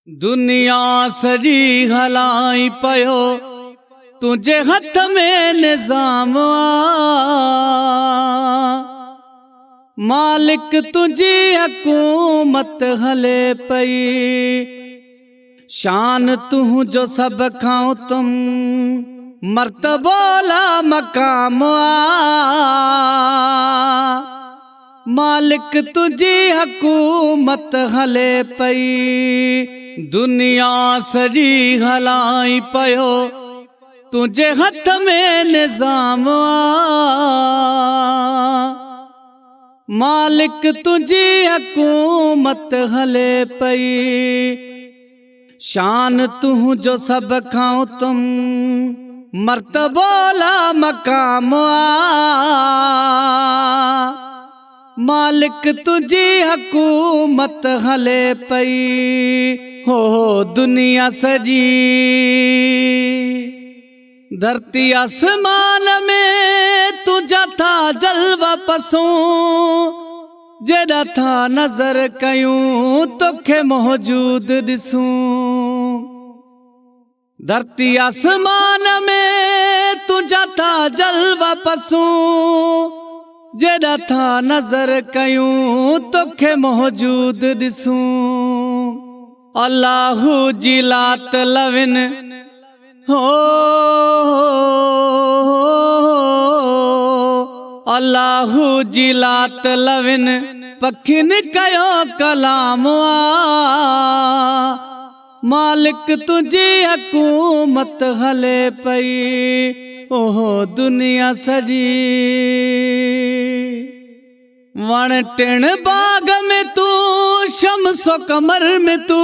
दुनिया सजी हलाई पयो तुझे हथ में निजाम मालिक तुझी हुकूमत हले पई शान तू जो सब खाओ तुम मर्तबोला मकाम मालिक तुझी हुकूमत हले पई दुनिया सजी हलाई पयो तुझे हथ में निजाम मालिक तुझी हुकूमत हले पई शान तू जो सब खाओ तुम मर्तबोला मकाम मालिक तुझी हुकूमत हले पई हो दुनिया सजी धरती आसमान में तुझा था जलवा पसूं जेड़ा था नजर कयूं तोखे मौजूद दिसूं धरती आसमान में तुझा था जलवा पसूं जेड़ा था नजर कयूं तोखे मौजूद दिसूं अल्लाहु जिलात लविन हो अल्लाहु जिलात लविन पखिन कयो कलाम मालिक तुझी हुकूमत हले पई ओहो दुनिया सजी वण टिण बाग में तू शम्सो कमर में तू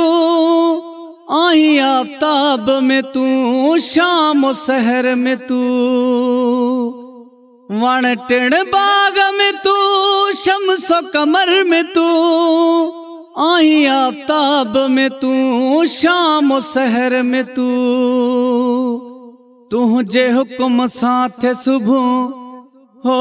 आई आफ्ताब में तू शाम सहर में तू वण टिण बाग में तू शम्सो कमर में तू आई आफ्ताब में तू शाम सहर में तू तुझे हुक्म साथ सुबह हो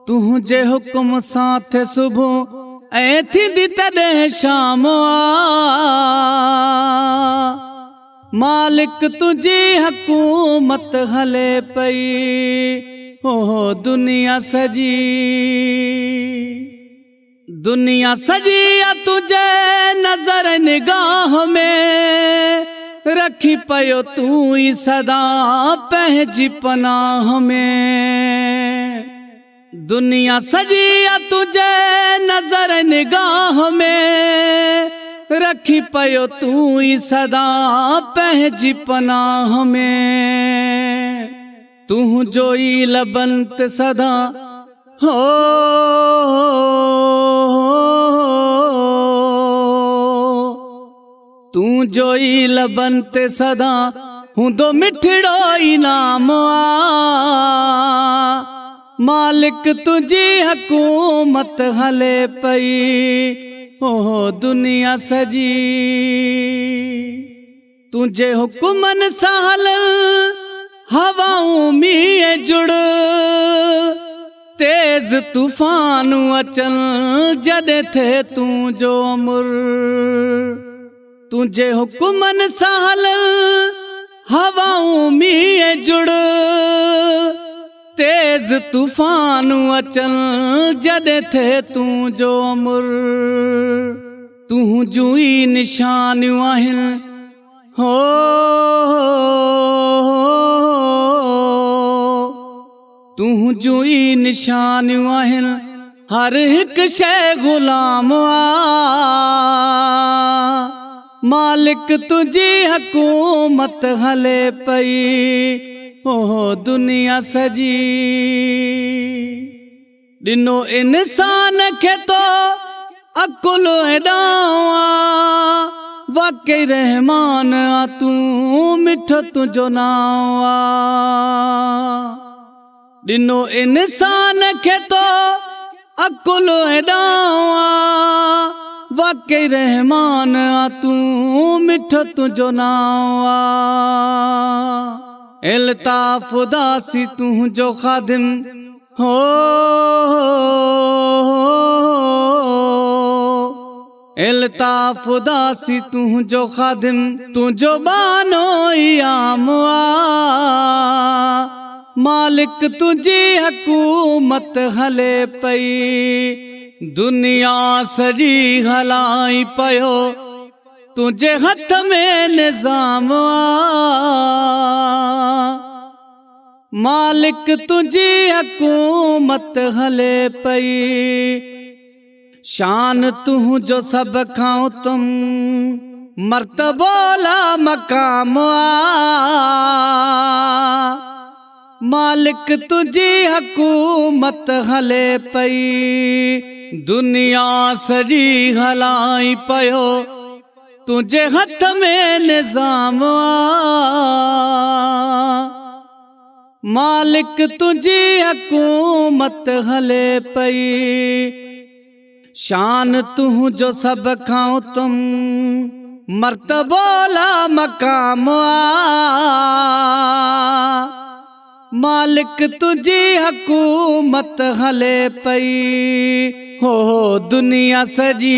तुझे हुक्म साथ सुबह ऐ थी तॾहिं शाम मालिक तुझी हुकूमत हले पई ओहो दुनिया सजी तुझे नजर निगाह में रखी पयो तू ही सदा पहजी पनाह में दुनिया सजी तुझे नजर निगाह में रखी पयो तू ही सदा पहजी पनाह में तू जो ही लबंत सदा हो तू जो ही लबंत सदा हूँ दो मिठड़ो इनाम मालिक तुझी हुकूमत हले पई ओहो दुनिया सजी तुझे हुक्मन साल हवाऊं में जुड़ तेज तूफान अचल जॾे थे तू जो अमुर तुझे हुक्मन साल हवाऊं में जुड़ तेज तूफान अचल जॾे थे तू जो अमुर तू जुई निशानियूं आहिनि हो तू जुई निशानियूं आहिनि हर हिक शै गुलाम मालिक तुझी हुकूमत हले पई ओहो दुनिया सजी ॾिनो इंसान खे तो अकुल एॾां वाकई रहमान तू मिठो तुझो नाम ॾिनो इंसान खे तो अकुल एॾां वाकई रहमान तू मिठो तुझो नाम इल्ताफ उदासी तू जो खादिम हो इल्ताफ उदासी तुझो खादिम तुझो बानो याम मालिक तुझी हुकूमत हले पई दुनिया सजी हलाई पयो तुझे हथ में निजाम मालिक तुझी हुकूमत हले पई शान तुझो सब खां तुम मर्तबोला मकाम मालिक तुझी हुकूमत हले पई दुनिया सजी हलाई पयो तुझे हथ में निजाम मालिक तुझी हुकूमत हले पई शान तुझो सब खां तुम मर्तबोला मकाम मालिक तुझी हुकूमत हले पई हो दुनिया सजी